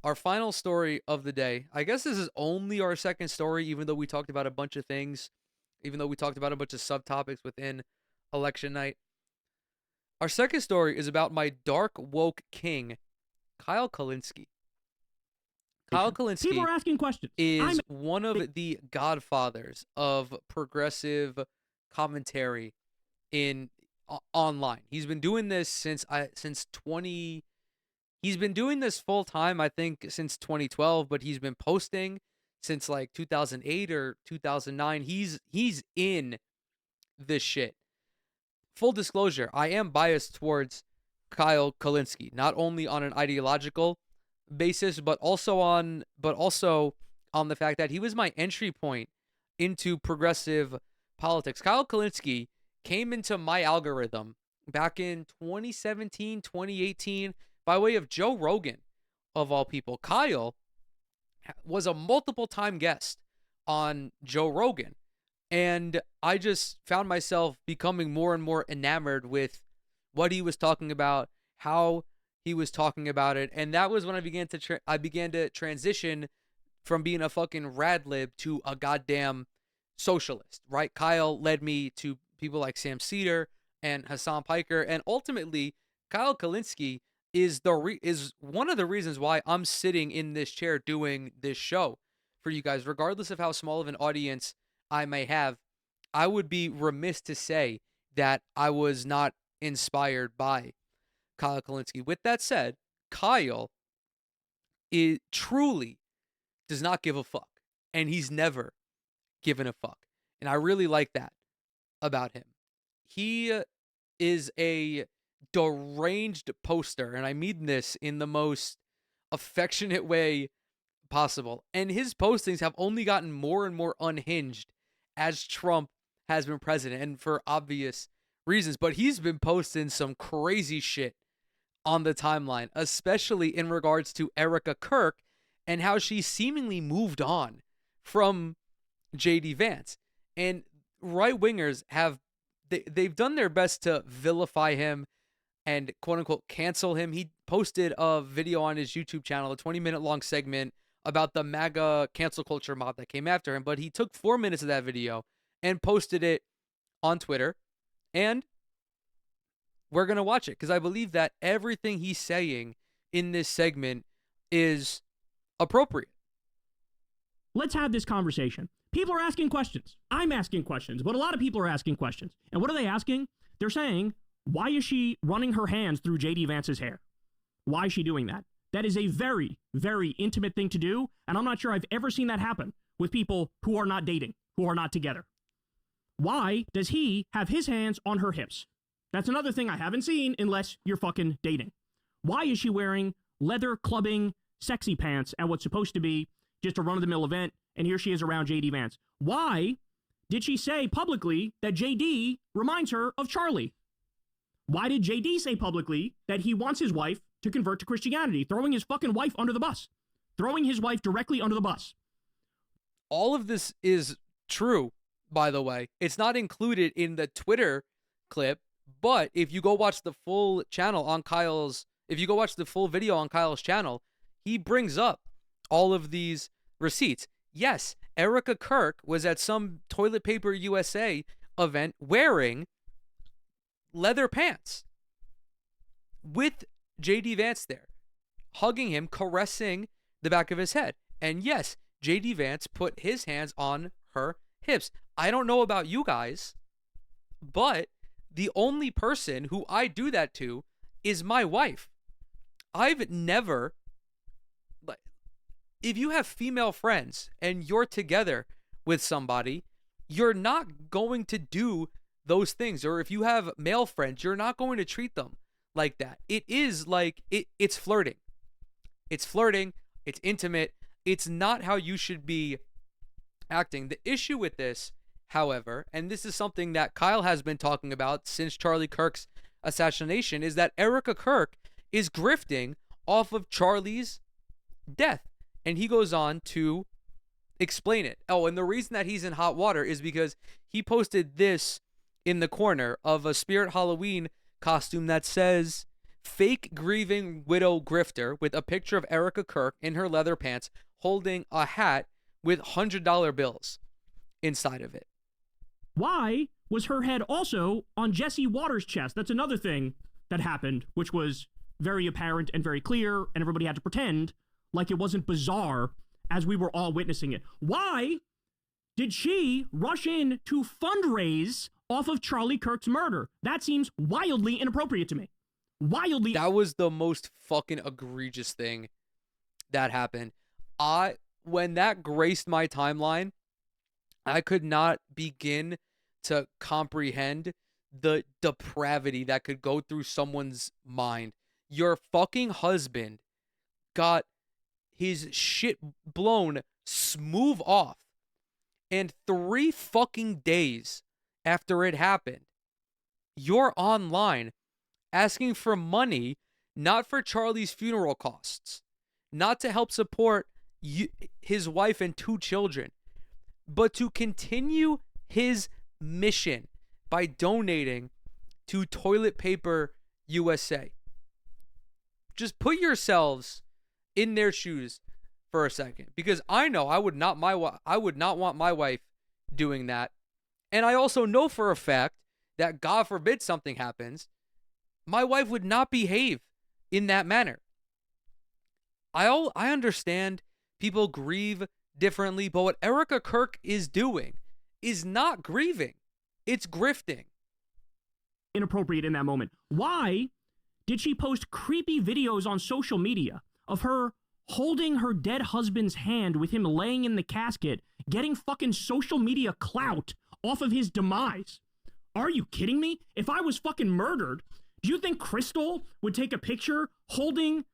our final story of the day. I guess this is only our second story, even though we talked about a bunch of things, even though we talked about a bunch of subtopics within election night. Our second story is about my dark woke king, Kyle Kulinski. Kyle People Kulinski are asking questions. is one of the godfathers of progressive commentary in online. He's been doing this since 20. He's been doing this full time, I think, since 2012, but he's been posting since like 2008 or 2009. He's in this shit. Full disclosure, I am biased towards Kyle Kulinski, not only on an ideological basis, but also on the fact that he was my entry point into progressive politics. Kyle Kulinski came into my algorithm back in 2017, 2018 by way of Joe Rogan, of all people. Kyle was a multiple time guest on Joe Rogan. And I just found myself becoming more and more enamored with what he was talking about, how he was talking about it, and that was when I began to transition from being a fucking rad lib to a goddamn socialist. Right? Kyle led me to people like Sam Cedar and Hassan Piker, and ultimately, Kyle Kulinski is one of the reasons why I'm sitting in this chair doing this show for you guys, regardless of how small of an audience I may have. I would be remiss to say that I was not inspired by Kyle Kulinski. With that said, Kyle truly does not give a fuck, and he's never given a fuck. And I really like that about him. He is a deranged poster, and I mean this in the most affectionate way possible. And his postings have only gotten more and more unhinged as Trump has been president, and for obvious reasons. But he's been posting some crazy shit on the timeline, especially in regards to Erica Kirk and how she seemingly moved on from JD Vance. And right wingers they've done their best to vilify him and quote unquote cancel him. He posted a video on his YouTube channel, a 20-minute long segment about the MAGA cancel culture mob that came after him, but he took 4 minutes of that video and posted it on Twitter, and we're going to watch it because I believe that everything he's saying in this segment is appropriate. Let's have this conversation. People are asking questions. I'm asking questions, but a lot of people are asking questions. And what are they asking? They're saying, why is she running her hands through JD Vance's hair? Why is she doing that? That is a very, very intimate thing to do, and I'm not sure I've ever seen that happen with people who are not dating, who are not together. Why does he have his hands on her hips? That's another thing I haven't seen unless you're fucking dating. Why is she wearing leather clubbing sexy pants at what's supposed to be just a run-of-the-mill event, and here she is around JD Vance? Why did she say publicly that JD reminds her of Charlie? Why did JD say publicly that he wants his wife to convert to Christianity, throwing his fucking wife under the bus, throwing his wife directly under the bus? All of this is true, by the way. It's not included in the Twitter clip, but if you go watch the full channel on if you go watch the full video on Kyle's channel, he brings up all of these receipts. Yes, Erica Kirk was at some Toilet Paper USA event wearing leather pants with JD Vance there, hugging him, caressing the back of his head. And yes, JD Vance put his hands on her hips. I don't know about you guys, but the only person who I do that to is my wife. I've never, if you have female friends and you're together with somebody, you're not going to do those things. Or if you have male friends, you're not going to treat them like that. It is like, it's flirting. It's flirting. It's intimate. It's not how you should be acting. The issue with this, however, and this is something that Kyle has been talking about since Charlie Kirk's assassination, is that Erica Kirk is grifting off of Charlie's death. And he goes on to explain it. Oh, and the reason that he's in hot water is because he posted this in the corner of a Spirit Halloween costume that says fake grieving widow grifter with a picture of Erica Kirk in her leather pants holding a hat with $100 bills inside of it. Why was her head also on Jesse Waters' chest? That's another thing that happened, which was very apparent and very clear, and everybody had to pretend like it wasn't bizarre as we were all witnessing it. Why did she rush in to fundraise off of Charlie Kirk's murder? That seems wildly inappropriate to me. Wildly. That was the most fucking egregious thing that happened. When that graced my timeline, I could not begin to comprehend the depravity that could go through someone's mind. Your fucking husband got his shit blown smooth off, and 3 fucking days after it happened, you're online asking for money, not for Charlie's funeral costs, not to help support his wife and 2 children, but to continue his mission by donating to Toilet Paper USA. Just put yourselves in their shoes for a second, because I know I would not want my wife doing that. And I also know for a fact that, God forbid something happens, my wife would not behave in that manner. I understand people grieve differently, but what Erica Kirk is doing is not grieving. It's grifting. Inappropriate in that moment. Why did she post creepy videos on social media of her holding her dead husband's hand with him laying in the casket, getting fucking social media clout off of his demise? Are you kidding me? If I was fucking murdered, do you think Crystal would take a picture holding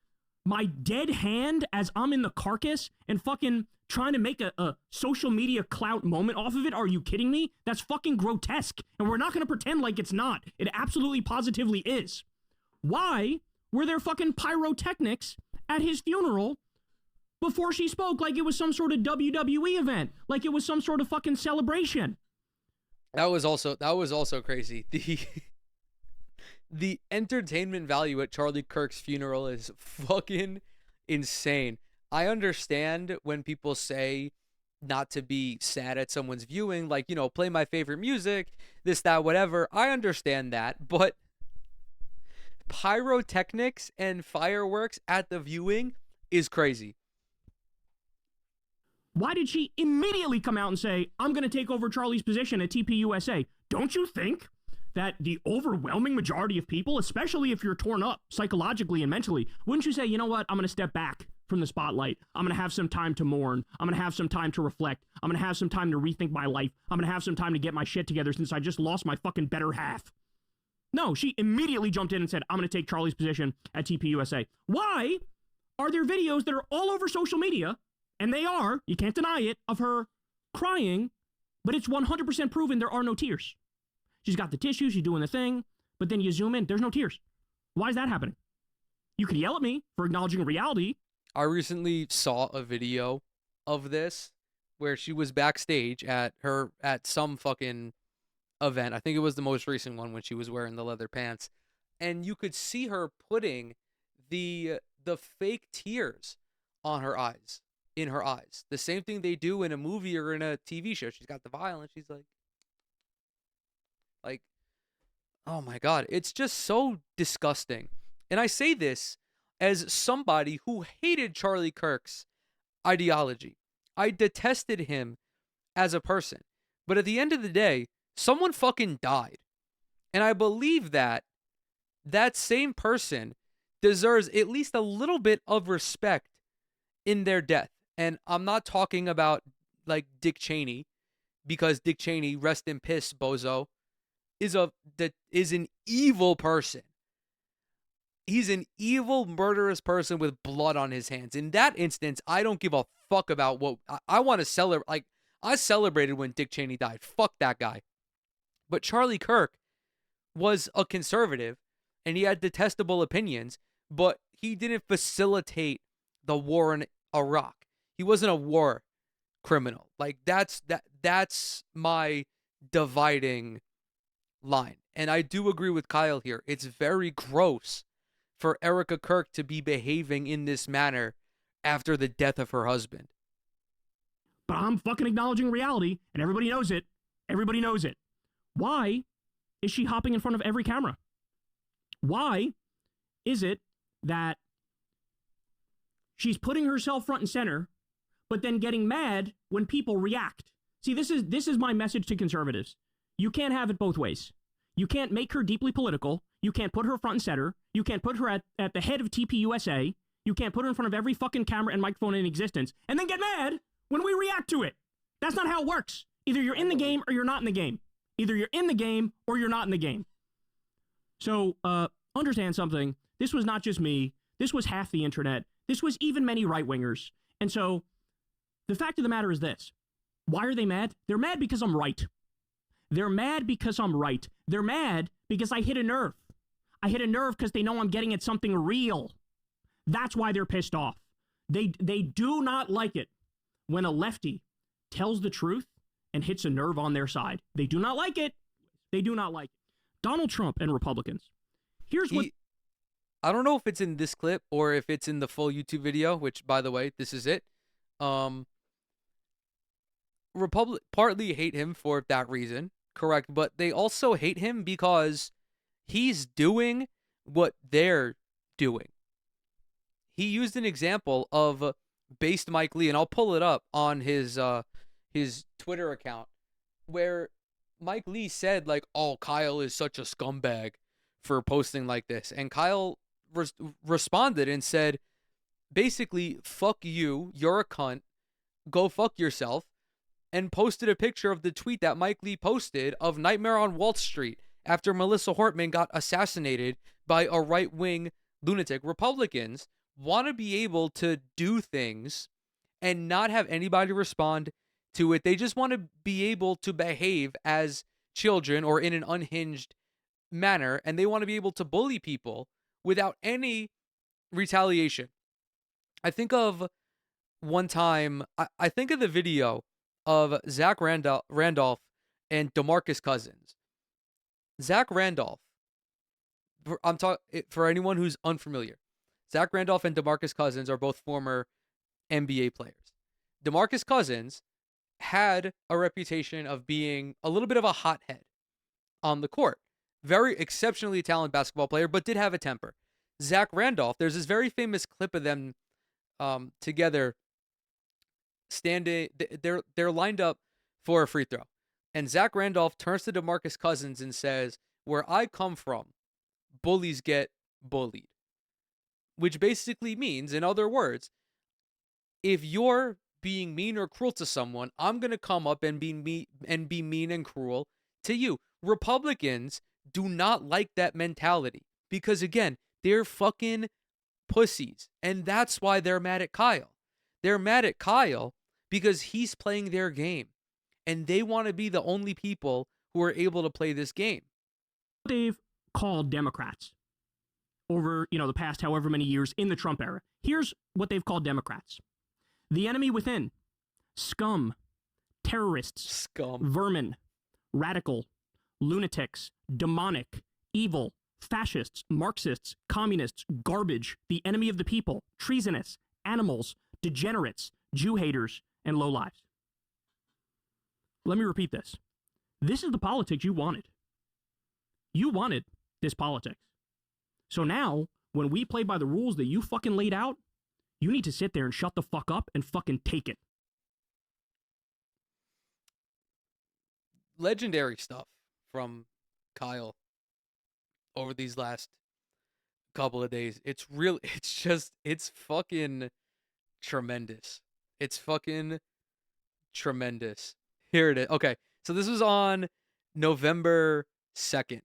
my dead hand as I'm in the carcass and fucking trying to make a social media clout moment off of it? Are you kidding me? That's fucking grotesque. And we're not going to pretend like it's not. It absolutely positively is. Why were there fucking pyrotechnics at his funeral before she spoke, like it was some sort of WWE event, like it was some sort of fucking celebration? That was also crazy. The entertainment value at Charlie Kirk's funeral is fucking insane. I understand when people say not to be sad at someone's viewing, like, you know, play my favorite music, this, that, whatever. I understand that, but pyrotechnics and fireworks at the viewing is crazy. Why did she immediately come out and say, I'm going to take over Charlie's position at TPUSA? Don't you think that the overwhelming majority of people, especially if you're torn up psychologically and mentally, wouldn't you say, you know what, I'm going to step back from the spotlight. I'm going to have some time to mourn. I'm going to have some time to reflect. I'm going to have some time to rethink my life. I'm going to have some time to get my shit together since I just lost my fucking better half. No, she immediately jumped in and said, I'm going to take Charlie's position at TPUSA. Why are there videos that are all over social media, and they are, you can't deny it, of her crying, but it's 100% proven there are no tears? She's got the tissue, she's doing the thing, but then you zoom in, there's no tears. Why is that happening? You could yell at me for acknowledging reality. I recently saw a video of this where she was backstage at some fucking event. I think it was the most recent one when she was wearing the leather pants, and you could see her putting the fake tears on her eyes, in her eyes. The same thing they do in a movie or in a TV show. She's got the vial and she's like, oh my God, it's just so disgusting. And I say this as somebody who hated Charlie Kirk's ideology. I detested him as a person. But at the end of the day, someone fucking died. And I believe that that same person deserves at least a little bit of respect in their death. And I'm not talking about like Dick Cheney, because Dick Cheney, rest in piss, bozo, is an evil person. He's an evil, murderous person with blood on his hands. In that instance, I don't give a fuck about what I want to celebrate. Like, I celebrated when Dick Cheney died. Fuck that guy. But Charlie Kirk was a conservative, and he had detestable opinions, but he didn't facilitate the war in Iraq. He wasn't a war criminal. Like, that's my dividing line. And I do agree with Kyle here. It's very gross for Erica Kirk to be behaving in this manner after the death of her husband. But I'm fucking acknowledging reality, and everybody knows it. Everybody knows it. Why is she hopping in front of every camera? Why is it that she's putting herself front and center, but then getting mad when people react? See, this is my message to conservatives. You can't have it both ways. You can't make her deeply political. You can't put her front and center. You can't put her at the head of TPUSA. You can't put her in front of every fucking camera and microphone in existence and then get mad when we react to it. That's not how it works. Either you're in the game or you're not in the game. Either you're in the game or you're not in the game. So, understand something. This was not just me. This was half the internet. This was even many right-wingers. And so, the fact of the matter is this. Why are they mad? They're mad because I'm right. They're mad because I'm right. They're mad because I hit a nerve. I hit a nerve because they know I'm getting at something real. That's why they're pissed off. They do not like it when a lefty tells the truth and hits a nerve on their side. They do not like it. They do not like it. Donald Trump and Republicans. Here's what... I don't know if it's in this clip or if it's in the full YouTube video, which, by the way, this is it. Partly hate him for that reason, correct, but they also hate him because he's doing what they're doing. He used an example of based Mike Lee, and I'll pull it up on his Twitter account, where Mike Lee said, like, oh, Kyle is such a scumbag for posting like this. And Kyle responded and said, basically, fuck you, you're a cunt, go fuck yourself, and posted a picture of the tweet that Mike Lee posted of Nightmare on Wall Street after Melissa Hortman got assassinated by a right-wing lunatic. Republicans want to be able to do things and not have anybody respond to it. They just want to be able to behave as children or in an unhinged manner, and they want to be able to bully people without any retaliation. I think of one time, I think of the video of Zach Randolph and DeMarcus Cousins. Zach Randolph, I'm talking for anyone who's unfamiliar. Zach Randolph and DeMarcus Cousins are both former NBA players. DeMarcus Cousins had a reputation of being a little bit of a hothead on the court. Very exceptionally talented basketball player, but did have a temper. Zach Randolph, there's this very famous clip of them together standing. They're lined up for a free throw. And Zach Randolph turns to DeMarcus Cousins and says, where I come from, bullies get bullied. Which basically means, in other words, if you're being mean or cruel to someone, I'm going to come up and be mean and cruel to you. Republicans do not like that mentality because, again, they're fucking pussies. And that's why they're mad at Kyle. They're mad at Kyle because he's playing their game. And they want to be the only people who are able to play this game. They've called Democrats over, the past however many years in the Trump era. Here's what they've called Democrats. The enemy within. Scum. Terrorists. Scum. Vermin. Radical. Lunatics. Demonic. Evil. Fascists. Marxists. Communists. Garbage. The enemy of the people. Treasonous. Animals. Degenerates. Jew haters. And lowlives. Let me repeat this. This is the politics you wanted. You wanted this politics. So now, when we play by the rules that you fucking laid out, you need to sit there and shut the fuck up and fucking take it. Legendary stuff from Kyle over these last couple of days. It's fucking tremendous. It's fucking tremendous. Here it is. Okay, so this was on November 2nd.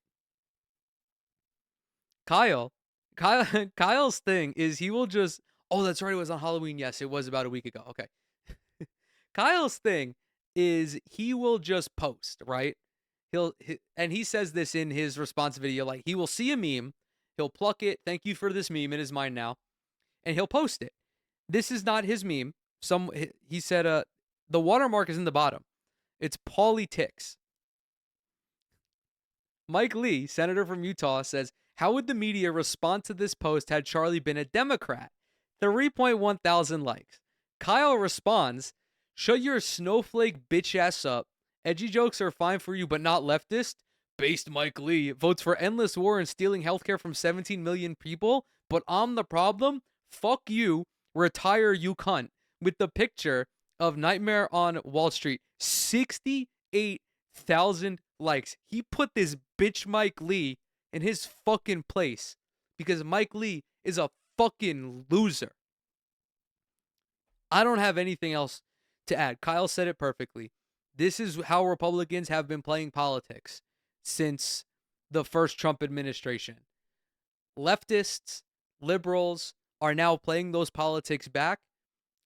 Kyle's thing is he will just... Oh, that's right, it was on Halloween. Yes, it was about a week ago. Okay. Kyle's thing is he will just post, right? And he says this in his response video, like, he will see a meme, he'll pluck it, thank you for this meme, it is mine now, and he'll post it. This is not his meme. He said, the watermark is in the bottom. It's Paulie Tix. Mike Lee, senator from Utah, says, How would the media respond to this post had Charlie been a Democrat? 3.1 thousand likes. Kyle responds, shut your snowflake bitch ass up. Edgy jokes are fine for you, but not leftist. Based Mike Lee votes for endless war and stealing healthcare from 17 million people, but I'm the problem? Fuck you. Retire, you cunt. With the picture of Nightmare on Wall Street, 68,000 likes. He put this bitch Mike Lee in his fucking place because Mike Lee is a fucking loser. I don't have anything else to add. Kyle said it perfectly. This is how Republicans have been playing politics since the first Trump administration. Leftists, liberals are now playing those politics back,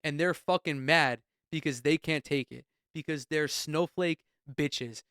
and they're fucking mad because they can't take it, because they're snowflake bitches.